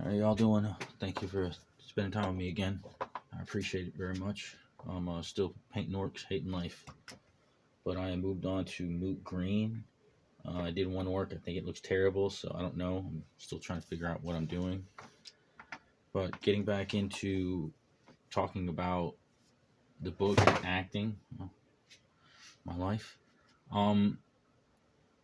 How y'all doing? Thank you for spending time with me again. I appreciate it very much. I'm still painting orcs, hating life, but I moved on to Moot Green. I did one orc. I think it looks terrible, so I don't know. I'm still trying to figure out what I'm doing. But getting back into talking about the book and acting, my life. Um,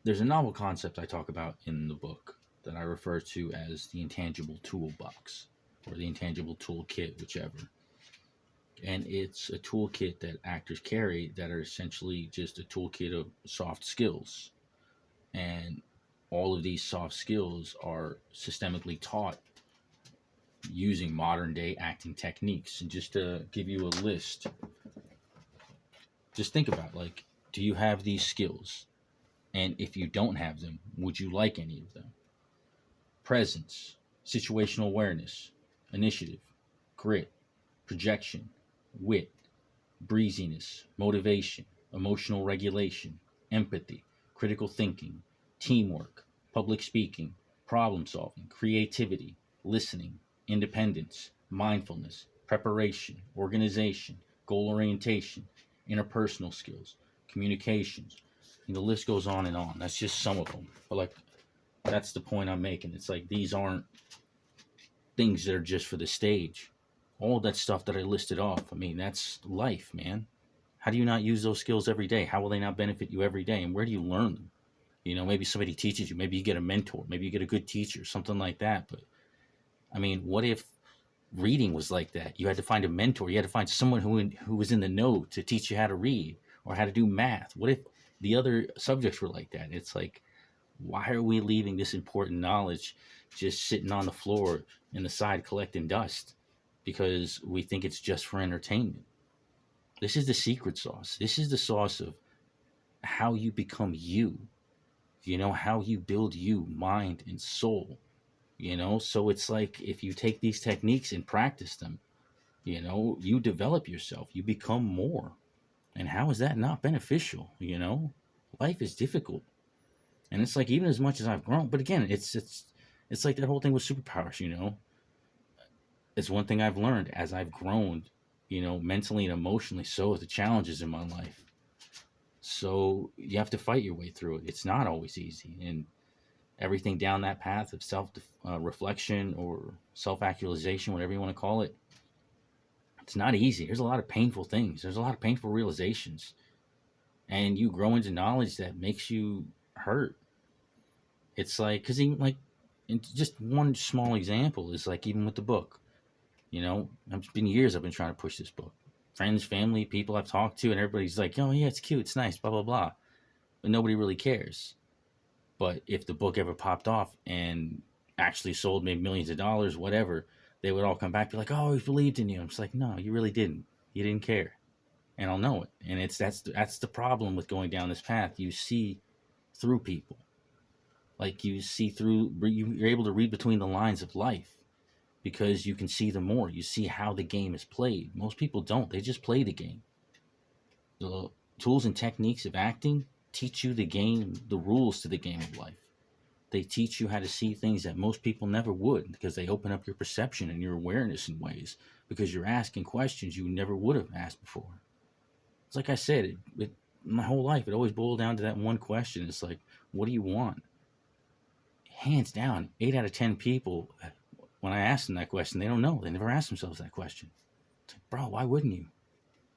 there's a novel concept I talk about in the book that I refer to as the intangible toolbox or the intangible toolkit, whichever. And it's a toolkit that actors carry that are essentially just a toolkit of soft skills. And all of these soft skills are systemically taught using modern day acting techniques. And just to give you a list, just think about like, do you have these skills? And if you don't have them, would you like any of them? Presence, situational awareness, initiative, grit, projection, wit, breeziness, motivation, emotional regulation, empathy, critical thinking, teamwork, public speaking, problem solving, creativity, listening, independence, mindfulness, preparation, organization, goal orientation, interpersonal skills, communications. And the list goes on and on. That's just some of them. But like that's the point I'm making. It's like these aren't things that are just for the stage. All that stuff that I listed off, I mean, that's life, man. How do you not use those skills every day? How will they not benefit you every day? And where do you learn them? You know, maybe somebody teaches you. Maybe you get a mentor. Maybe you get a good teacher, something like that. But I mean, what if reading was like that? You had to find a mentor. You had to find someone who was in the know to teach you how to read or how to do math. What if the other subjects were like that? It's like, why are we leaving this important knowledge just sitting on the floor in the side collecting dust because we think it's just for entertainment? This is the secret sauce. This is the sauce of how you become you, how you build you, mind and soul. So it's like if you take these techniques and practice them, you develop yourself, you become more. And how is that not beneficial? Life is difficult. And it's like even as much as I've grown, but again, it's like that whole thing with superpowers. It's one thing I've learned as I've grown, mentally and emotionally. So are the challenges in my life. So you have to fight your way through it. It's not always easy, and everything down that path of self reflection or self actualization, whatever you want to call it, it's not easy. There's a lot of painful things. There's a lot of painful realizations, and you grow into knowledge that makes you hurt. It's like because even like, just one small example is like even with the book. It's been years I've been trying to push this book. Friends, family, people I've talked to, and everybody's like, "Oh yeah, it's cute, it's nice, blah blah blah," but nobody really cares. But if the book ever popped off and actually sold, made millions of dollars, whatever, they would all come back and be like, "Oh, we believed in you." I'm just like, "No, you really didn't. You didn't care," and I'll know it. And that's the problem with going down this path. You see through people, like you see through. You're able to read between the lines of life because you can see them more. You see how the game is played. Most people don't. They just play the game. The tools and techniques of acting teach you the game, the rules to the game of life. They teach you how to see things that most people never would because they open up your perception and your awareness in ways because you're asking questions you never would have asked before. It's like I said, my whole life, it always boiled down to that one question. It's like, what do you want? Hands down, 8 out of 10 people, when I ask them that question, they don't know. They never ask themselves that question. It's like, bro, why wouldn't you?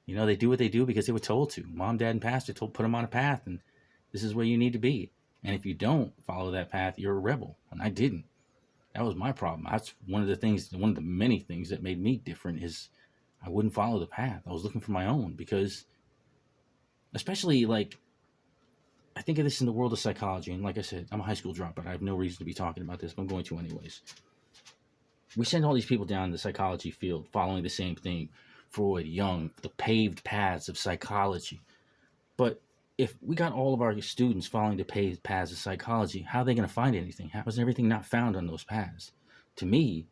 They do what they do because they were told to. Mom, dad, and pastor put them on a path, and this is where you need to be. And if you don't follow that path, you're a rebel. And I didn't. That was my problem. That's one of the many things that made me different is I wouldn't follow the path. I was looking for my own because, especially like, I think of this in the world of psychology. And like I said, I'm a high school dropout. I have no reason to be talking about this, but I'm going to anyways. We send all these people down the psychology field following the same thing. Freud, Jung, the paved paths of psychology. But if we got all of our students following the paved paths of psychology, how are they going to find anything? How is everything not found on those paths? To me,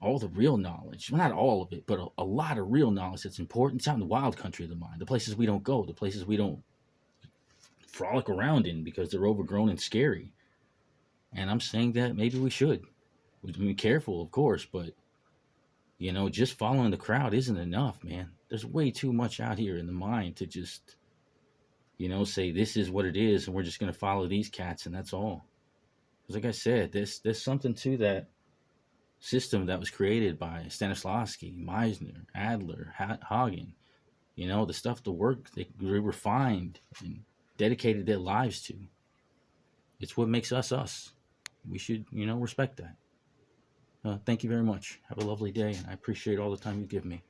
all the real knowledge, well, not all of it, but a lot of real knowledge that's important, it's out in the wild country of the mind, the places we don't go, the places we don't frolic around in because they're overgrown and scary. And I'm saying that maybe we should. We can be careful, of course, but just following the crowd isn't enough, man. There's way too much out here in the mind to just, say this is what it is, and we're just gonna follow these cats, and that's all. Because, like I said, there's something to that system that was created by Stanislavski, Meisner, Adler, Hagen. The stuff, the work they refined and dedicated their lives to. It's what makes us us. We should, respect that. Thank you very much. Have a lovely day, and I appreciate all the time you give me.